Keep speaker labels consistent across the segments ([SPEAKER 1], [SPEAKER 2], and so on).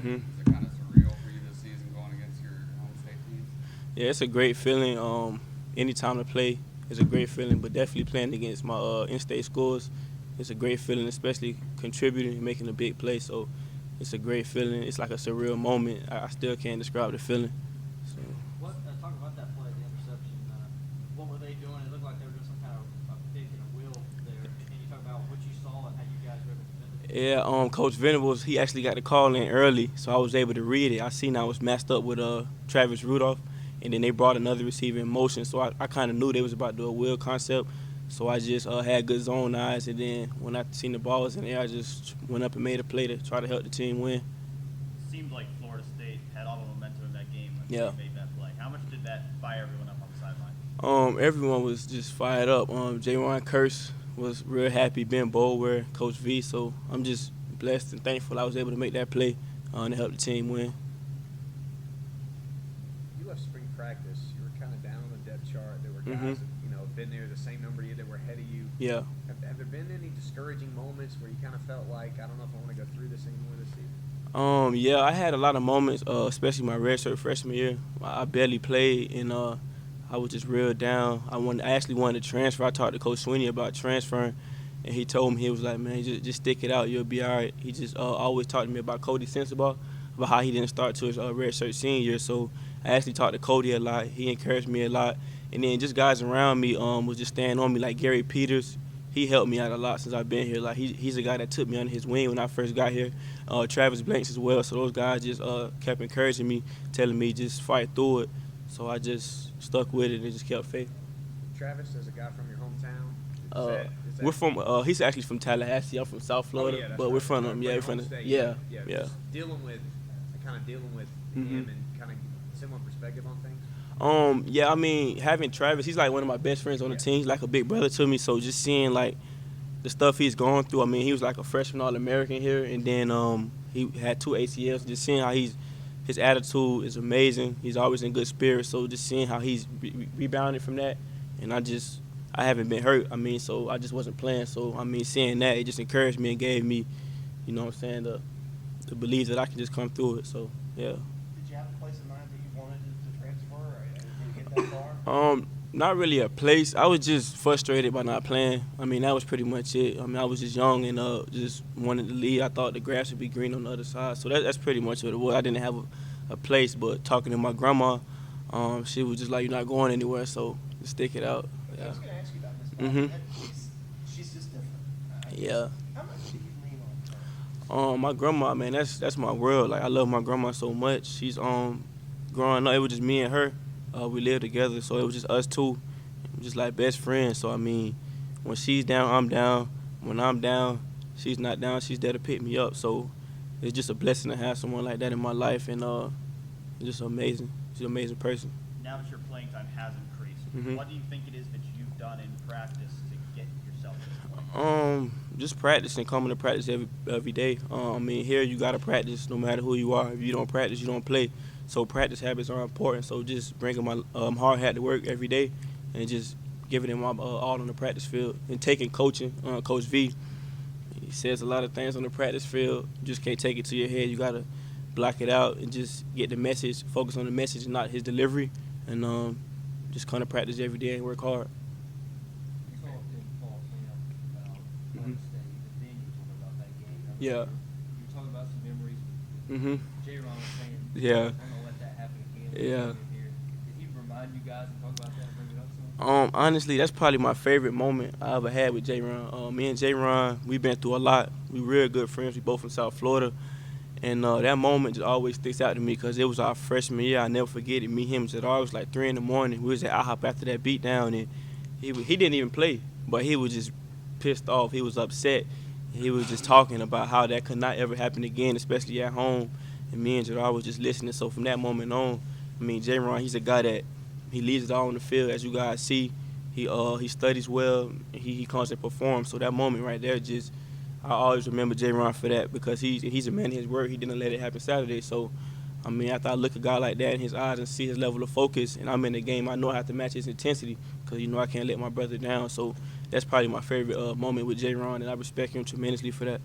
[SPEAKER 1] Mm-hmm.
[SPEAKER 2] Is it kind of surreal for you this season going against your home state teams?
[SPEAKER 1] Yeah, it's a great feeling. Anytime to play is a great feeling, but definitely playing against my in-state schools, it's a great feeling, especially contributing and making a big play. So it's a great feeling. It's like a surreal moment. I still can't describe the feeling. So.
[SPEAKER 3] What talk about that play, the interception? What were they doing? It looked like they were doing some kind of a pick and a wheel there. Can you talk about what you saw and how you guys were able to defend it?
[SPEAKER 1] Yeah, Coach Venables, he actually got the call in early, so I was able to read it. I seen I was matched up with Travis Rudolph, and then they brought another receiver in motion, so I kind of knew they was about to do a wheel concept. So I just had good zone eyes, and then when I seen the ball was in the air, I just went up and made a play to try to help the team win.
[SPEAKER 4] Seemed like Florida State had all the momentum in that game when
[SPEAKER 1] Yeah.
[SPEAKER 4] they made that play. How much did that fire everyone up on the sideline?
[SPEAKER 1] Everyone was just fired up. J-Ron Curse was real happy, Ben Boulware, Coach V, so I'm just blessed and thankful I was able to make that play to help the team win.
[SPEAKER 5] You left spring practice. You were kind of down on the depth chart. There were guys that been there the same number of you that were ahead of you.
[SPEAKER 1] Yeah.
[SPEAKER 5] Have there been any discouraging moments where you kind of felt like, I don't know if I want to go through this anymore this season?
[SPEAKER 1] Yeah, I had a lot of moments, especially my redshirt freshman year. I barely played, and I was just real down. I actually wanted to transfer. I talked to Coach Sweeney about transferring, and he told me, he was like, man, just stick it out. You'll be all right. He just always talked to me about Cody Sensabaugh, about how he didn't start to his redshirt senior year. So I actually talked to Cody a lot. He encouraged me a lot. And then just guys around me was just staying on me, like Gary Peters. He helped me out a lot since I've been here. Like he's a guy that took me under his wing when I first got here. Travis Blanks as well. So those guys just kept encouraging me, telling me just fight through it. So I just stuck with it and just kept faith.
[SPEAKER 5] Travis is a guy from your hometown.
[SPEAKER 1] We're from. He's actually from Tallahassee. I'm from South Florida, but we're from we're from
[SPEAKER 5] yeah.
[SPEAKER 1] Just
[SPEAKER 5] dealing with
[SPEAKER 1] Mm-hmm.
[SPEAKER 5] him and kind of similar perspective on things.
[SPEAKER 1] Yeah, I mean, having Travis, he's like one of my best friends on the team. He's like a big brother to me. So just seeing like the stuff he's going through. I mean, he was like a freshman All-American here, and then he had 2 ACLs. Just seeing how his attitude is amazing. He's always in good spirits. So just seeing how he's rebounded from that, and I haven't been hurt. I mean, so I just wasn't playing. So I mean, seeing that, it just encouraged me and gave me, you know what I'm saying, the belief that I can just come through it. So yeah.
[SPEAKER 3] Did you have a place in mind that you wanted to transfer, or did you get that far?
[SPEAKER 1] Not really a place. I was just frustrated by not playing. I mean, that was pretty much it. I mean, I was just young and just wanted to leave. I thought the grass would be green on the other side. So that's pretty much what it was. I didn't have a place, but talking to my grandma, she was just like, you're not going anywhere, so just stick it out.
[SPEAKER 3] Yeah. I was going to ask you about this.
[SPEAKER 1] Mm-hmm.
[SPEAKER 3] She's just different.
[SPEAKER 1] Yeah.
[SPEAKER 3] How much do you lean on her?
[SPEAKER 1] My grandma, man, that's my world. Like, I love my grandma so much. She's growing up, it was just me and her. We lived together, so it was just us two, just like best friends. So I mean, when she's down, I'm down. When I'm down, she's not down. She's there to pick me up. So it's just a blessing to have someone like that in my life, and it's just amazing. She's an amazing person.
[SPEAKER 4] Now that your playing time has increased,
[SPEAKER 1] Mm-hmm.
[SPEAKER 4] what do you think it is that you've done in practice to get yourself to this point?
[SPEAKER 1] Just practicing, coming to practice every day. I mean, here you gotta practice no matter who you are. If you don't practice, you don't play. So practice habits are important. So just bringing my hard hat to work every day, and just giving it my all on the practice field, and taking coaching. Coach V, he says a lot of things on the practice field. You just can't take it to your head. You gotta block it out and just get the message. Focus on the message, and not his delivery, and just come to practice every day and work hard.
[SPEAKER 3] You saw it in fall camp, Florida State, and then you were talking about that game.
[SPEAKER 1] Yeah.
[SPEAKER 3] You were talking about some memories.
[SPEAKER 1] Mm-hmm.
[SPEAKER 3] J-Ron was saying,
[SPEAKER 1] Yeah.
[SPEAKER 3] I'm going to let that happen again.
[SPEAKER 1] Yeah.
[SPEAKER 3] Did he remind you guys and talk about that and bring it up to him?
[SPEAKER 1] Honestly, that's probably my favorite moment I ever had with J-Ron. Me and J-Ron, we've been through a lot. We real good friends. We both from South Florida. And that moment just always sticks out to me because it was our freshman year. I never forget it. Me and him was at always like 3 in the morning. We was at IHOP after that beat down, and he didn't even play, but he was just pissed off. He was upset. He was just talking about how that could not ever happen again, especially at home. And me and Gerard was just listening. So from that moment on, I mean, J-Ron, he's a guy that he leaves it all on the field, as you guys see. He studies well. He comes and performs. So that moment right there, just I always remember J-Ron for that because he's a man of his word. He didn't let it happen Saturday. So, I mean, after I look at a guy like that in his eyes and see his level of focus, and I'm in the game, I know I have to match his intensity because, you know, I can't let my brother down. So that's probably my favorite moment with J-Ron, and I respect him tremendously for that.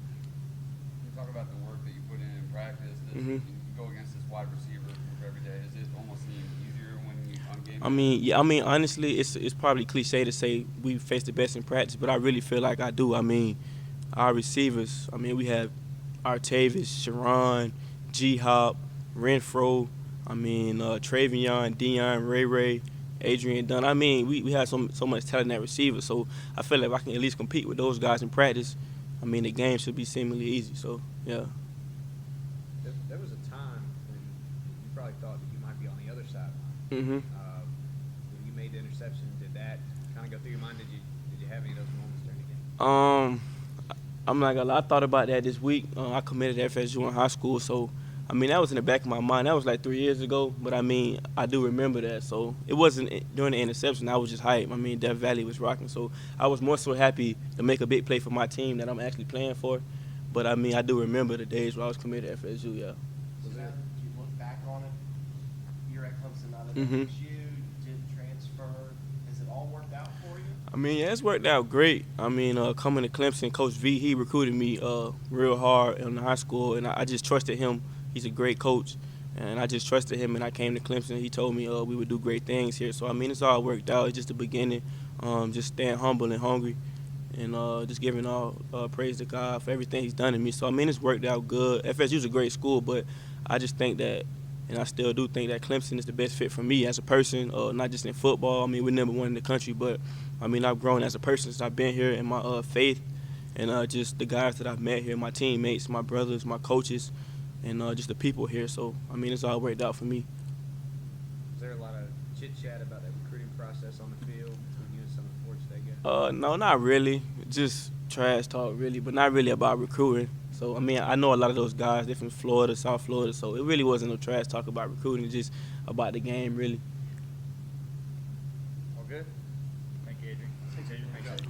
[SPEAKER 2] You talk about the work that you put in practice,
[SPEAKER 1] Mhm.
[SPEAKER 2] you go against this wide receiver group every day. Is it almost any easier when you on game?
[SPEAKER 1] I mean, yeah. I mean, honestly, it's probably cliche to say we face the best in practice, but I really feel like I do. I mean, our receivers. I mean, we have Artavis, Sharon, G Hop, Renfro. I mean, Travion, Dion, Ray, Adrian Dunn. I mean, we have so much talent at receiver. So I feel like if I can at least compete with those guys in practice, I mean, the game should be seemingly easy. So yeah.
[SPEAKER 5] There was a time when you probably thought that you might be on the other sideline.
[SPEAKER 1] Mhm.
[SPEAKER 5] When you made the interception, did that kind of go through your mind? Did you have any of those moments during the game?
[SPEAKER 1] I'm not gonna lie. I thought about that this week. I committed to FSU in high school, so I mean that was in the back of my mind. That was like 3 years ago, but I mean I do remember that. So it wasn't during the interception. I was just hyped. I mean Death Valley was rocking, so I was more so happy to make a big play for my team that I'm actually playing for. But I mean I do remember the days where I was committed to FSU. Yeah.
[SPEAKER 6] So now that you look back on it, you're at Clemson, not at
[SPEAKER 1] Mhm.
[SPEAKER 6] FSU, you didn't transfer. Has it all worked out for you?
[SPEAKER 1] I mean, yeah, it's worked out great. I mean, coming to Clemson, Coach V, he recruited me real hard in high school, and I just trusted him. He's a great coach, and I just trusted him, and I came to Clemson. He told me we would do great things here. So, I mean, it's all worked out. It's just the beginning, just staying humble and hungry, and just giving all praise to God for everything he's done to me. So, I mean, it's worked out good. FSU's a great school, but I just think that, and I still do think that Clemson is the best fit for me as a person, not just in football. I mean, we're number one in the country, but I mean, I've grown as a person since I've been here in my faith, and just the guys that I've met here, my teammates, my brothers, my coaches, and just the people here. So, I mean, it's all worked out for me.
[SPEAKER 5] Was there a lot of chit chat about that recruiting process on the field between you and some of the Florida State guys?
[SPEAKER 1] No, not really. Just trash talk, really, but not really about recruiting. So, I mean, I know a lot of those guys. They're from Florida, South Florida, so it really wasn't no trash talk about recruiting, just about the game, really.
[SPEAKER 5] All good?
[SPEAKER 4] Thank you, Adrian. Thanks, Adrian.